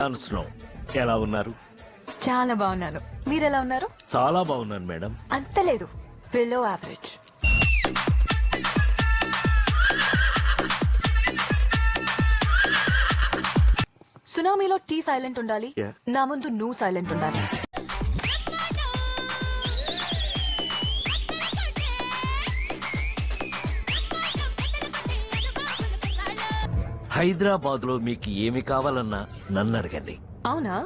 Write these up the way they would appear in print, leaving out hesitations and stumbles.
Snow ఎలా ఉన్నారు? చాలా బాగున్నాను. మీరెలా ఉన్నారు? చాలా బాగున్నాను మేడం. అంత లేదు, బిలో యావరేజ్. సునామీలో టీ సైలెంట్ ఉండాలి, Yeah. నా ముందు నువ్వు సైలెంట్ ఉండాలి. హైదరాబాద్ లో మీకు ఏమి కావాలన్నా నన్ను అడగండి. అవునా?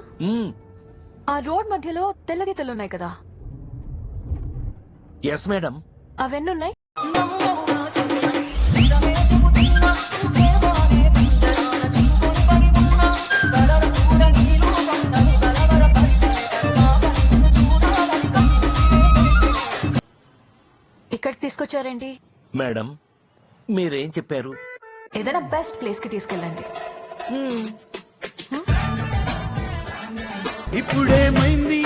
ఆ రోడ్ మధ్యలో తెల్లగీతలు ఉన్నాయి కదా, ఎస్ మేడం. అవెన్నున్నాయి? ఇక్కడికి తీసుకొచ్చారేంటి? మేడం మీరేం చెప్పారు? ఏదైనా బెస్ట్ ప్లేస్ కి తీసుకెళ్ళండి. ఇప్పుడేమైంది,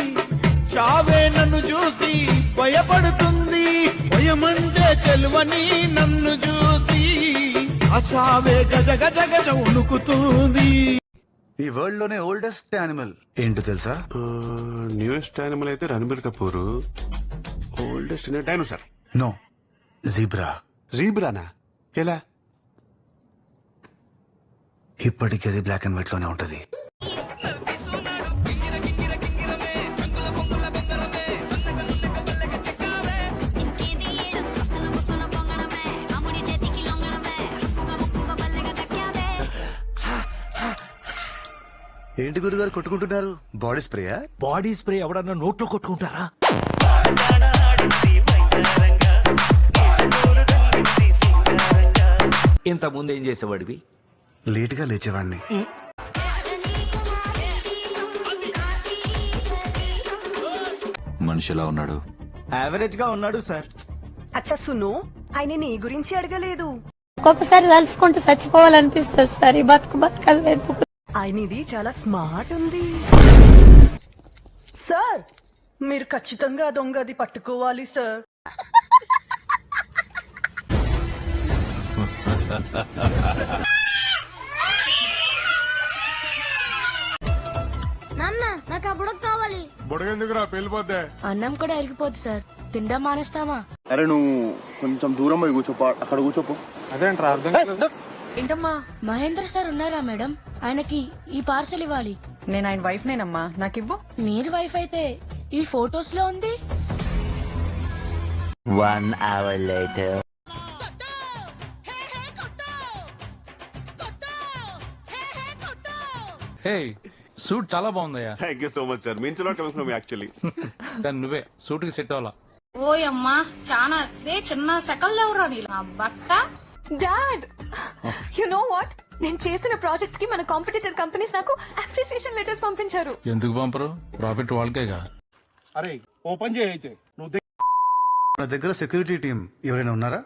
చావే నన్ను చూసి భయపడుతుంది, భయమంటే చెలువని నన్ను చూసి ఆ చావే గజ గజ గజ ఉణుకుతుంది. ఈ వరల్డ్ లోనే ఓల్డెస్ట్ యానిమల్ ఏంటో తెలుసా? న్యూయెస్ట్ యానిమల్ అయితే Ranbir Kapoor. Oldest dinosaur. No, zebra. జీబ్రానా? ఎలా? ఇప్పటికీ అది బ్లాక్ అండ్ వైట్ లోనే ఉంటది. ఏంటి గురుగారు కొట్టుకుంటున్నారు? బాడీ స్ప్రేయా? బాడీ స్ప్రే ఎవడన్నా నోట్లో కొట్టుకుంటారా? ఇంత ముందు ఏం చేసేవాడివి? లేట్ గా లేచేవాడిని. మనిషి ఎలా ఉన్నాడు? యావరేజ్ గా ఉన్నాడు సార్. అచ్చా సును, ఆయన నీ గురించి అడగలేదు. ఒక్కొక్కసారి తలుచుకుంటూ చచ్చిపోవాలనిపిస్తుంది సార్. ఈ బతుకదు ఎందుకు? ఆయన ఇది చాలా స్మార్ట్ ఉంది సార్. మీరు ఖచ్చితంగా దొంగది పట్టుకోవాలి సార్. నాన్న నాకు అప్పుడు కావాలి. బుడగెందుకురా పెళ్లిపోద్దే? అన్నం కూడా అరిగిపోద్ది సార్, తిండా మానేస్తామా? అరే నువ్వు కొంచెం దూరం పోయి కూర్చోపో, అక్కడ కూర్చోపో. అదేంట్రా అర్థం కాలేదు. ఏంటమ్మా, మహేంద్ర సార్ ఉన్నారా మేడం? ఆయనకి ఈ పార్సల్ ఇవ్వాలి. నేను ఆయన వైఫ్ నేనమ్మా, నాకివ్వు. మీరు వైఫ్ అయితే ఈ ఫొటోస్ లో ఉంది. 1 hour later. హే, సూట్ చాలా బాగుందయ్యా. Thank you so much sir. మించులో కలుసుకున్నాం యాక్చువల్లీ. కానీ నువ్వే సూట్ కి సెట్ అవ్వాలా. ఓయమ్మా, చాలా చిన్న సెకల్ ఎవరా నీళ్ళు బట్ట. డాడ్, యు నో వాట్, నేను చేసిన ప్రాజెక్ట్స్ కి మన కాంపిటీటర్ కంపెనీస్ నాకు అప్రిసియేషన్ లెటర్స్ పంపించారు. ఎందుకు పంపరు? ప్రాఫిట్ వాళ్ళకేగా. అరే ఓపెన్ చేయి అయితే. నువ్వు నా దగ్గర సెక్యూరిటీ టీం ఎవరైనా ఉన్నారా?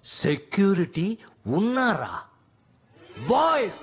సెక్యూరిటీ ఉన్నారా? బాయ్స్